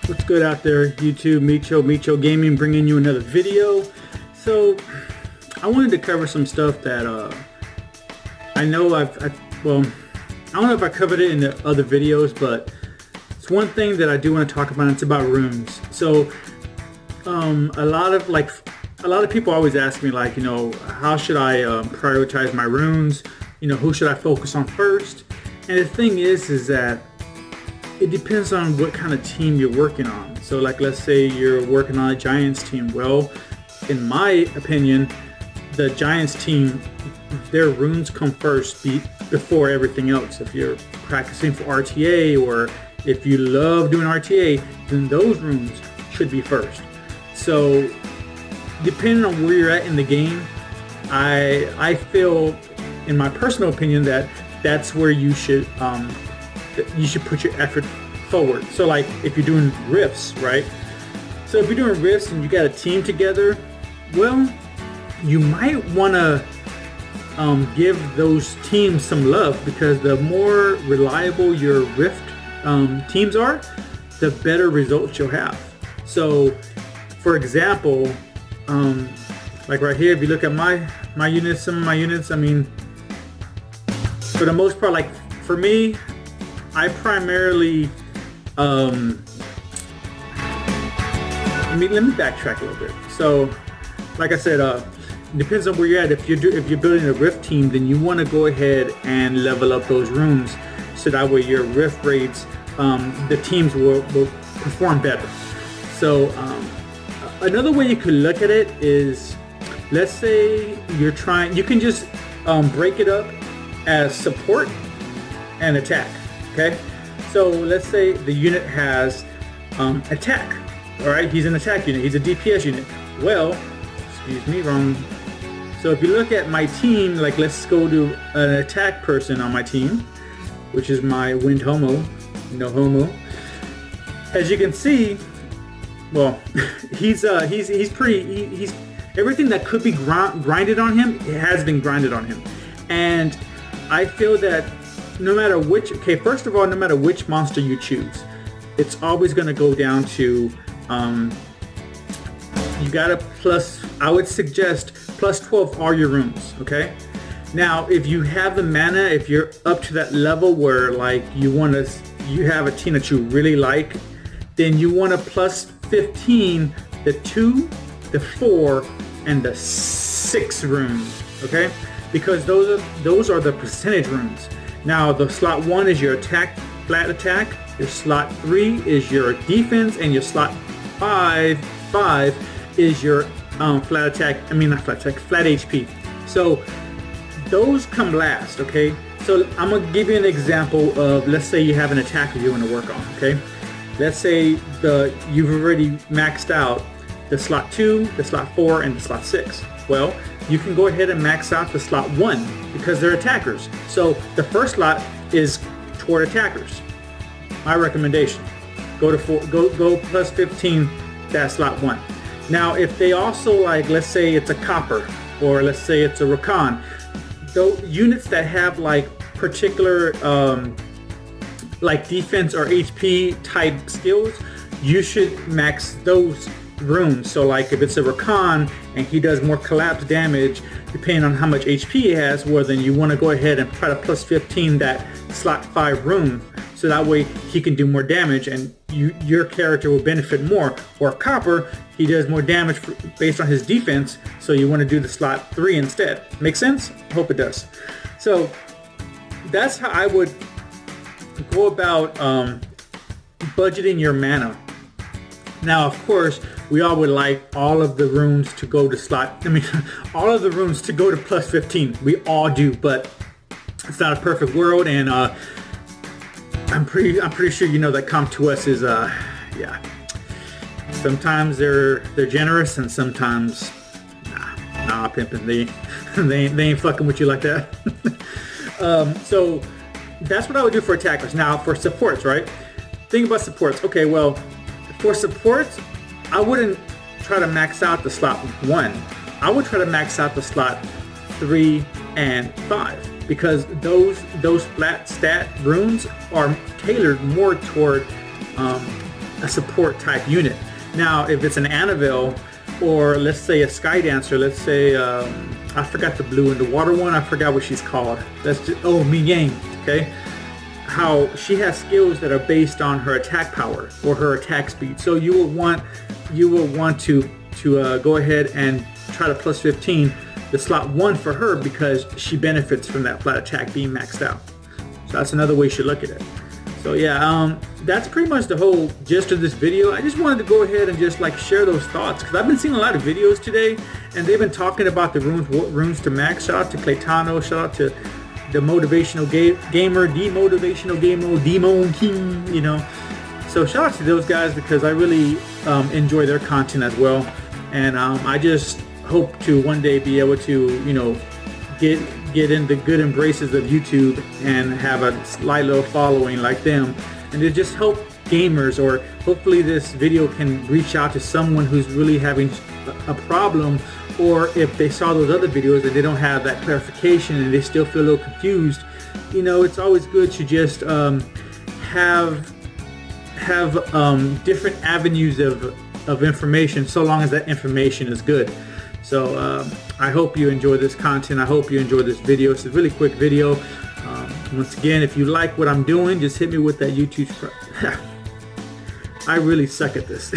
What's good out there, YouTube? Micho Gaming bringing you another video. So I wanted to cover some stuff that I know well, I don't know if I covered it in the other videos, but it's one thing that I do want to talk about, and it's about runes. So a lot of people always ask me, like, how should I prioritize my runes? Who should I focus on first? And the thing is that it depends on what kind of team you're working on. So like, let's say you're working on a Giants team. Well, in my opinion, the Giants team, their runes come first before everything else. If you're practicing for RTA, or if you love doing RTA, then those runes should be first. So depending on where you're at in the game, I feel, in my personal opinion, that that's where you should put your effort forward. So like, if you're doing rifts, right? So if you're doing rifts and you got a team together, well, you might want to give those teams some love, because the more reliable your rift teams are, the better results you'll have. So for example, like right here, if you look at my units, some of my units, I mean, for the most part, like for me, I primarily, let me backtrack a little bit. So, like I said, it depends on where you're at. If you're building a rift team, then you want to go ahead and level up those runes, so that way your rift raids, the teams will perform better. So, another way you could look at it is, let's say you can just break it up as support and attack. Okay, so let's say the unit has attack. All right, he's an attack unit. He's a DPS unit. Well, excuse me, wrong. So if you look at my team, like, let's go to an attack person on my team, which is my Wind Homo, no homo. As you can see, well, he's everything that could be grinded on him, it has been grinded on him, and I feel that no matter which, first of all, no matter which monster you choose, it's always going to go down to, you got to I would suggest plus 12 all your runes, okay? Now, if you have the mana, if you're up to that level where, like, you have a team that you really like, then you want to plus 15 the 2, the 4, and the 6 runes, okay? Because those are the percentage runes. Now, the slot 1 is your attack, flat attack. Your slot 3 is your defense, and your slot 5 is your flat attack. I mean, not flat attack, flat HP. So those come last, okay? So I'm gonna give you an example of, let's say you have an attacker you want to work on, okay? Let's say you've already maxed out the slot 2, the slot 4, and the slot 6. Well, you can go ahead and max out the slot 1, because they're attackers. So the first slot is toward attackers. My recommendation: go plus 15 that slot 1. Now, if they also, like, let's say it's a copper, or let's say it's a Rakan, those units that have like particular like defense or HP type skills, you should max those runes. So like, if it's a Rakan and he does more collapse damage depending on how much HP he has, well, then you want to go ahead and try to plus 15 that slot 5 rune, so that way he can do more damage and your character will benefit more. Or copper, he does more damage based on his defense, so you want to do the slot 3 instead. Make sense? Hope it does. So that's how I would go about budgeting your mana. Now, of course, we all would like all of the runes to go to all of the runes to go to plus 15. We all do, but it's not a perfect world, and I'm pretty sure you know that Comp2S is yeah. Sometimes they're generous, and sometimes nah, pimping. They ain't fucking with you like that. So that's what I would do for attackers. Now for supports, right? Think about supports. Okay, well, for supports, I wouldn't try to max out the slot 1. I would try to max out the slot 3 and 5, because those flat stat runes are tailored more toward a support type unit. Now, if it's an Annabelle, or let's say a Sky Dancer, let's say, I forgot the blue and the water one, I forgot what she's called. That's just, oh, Ming Yang, okay? How she has skills that are based on her attack power or her attack speed. So you will want to go ahead and try to plus 15 the slot 1 for her, because she benefits from that flat attack being maxed out. So that's another way you should look at it. So yeah, that's pretty much the whole gist of this video. I just wanted to go ahead and just like share those thoughts, because I've been seeing a lot of videos today and they've been talking about the runes to max. Shout out to Claytano, shout out to the motivational gamer, demotivational gamer, Demon King, you know. So shout out to those guys, because I really enjoy their content as well. And I just hope to one day be able to, you know, get in the good embraces of YouTube and have a slight little following like them, and to just help gamers, or hopefully this video can reach out to someone who's really having a problem, or if they saw those other videos and they don't have that clarification and they still feel a little confused. You know, it's always good to just have different avenues of information, so long as that information is good. So I hope you enjoy this content. I hope you enjoy this video. It's a really quick video. Once again, if you like what I'm doing, just hit me with that YouTube. I really suck at this.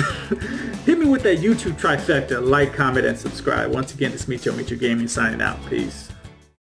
Hit me with that YouTube trifecta: like, comment, and subscribe. Once again, it's Micho Gaming signing out. Peace.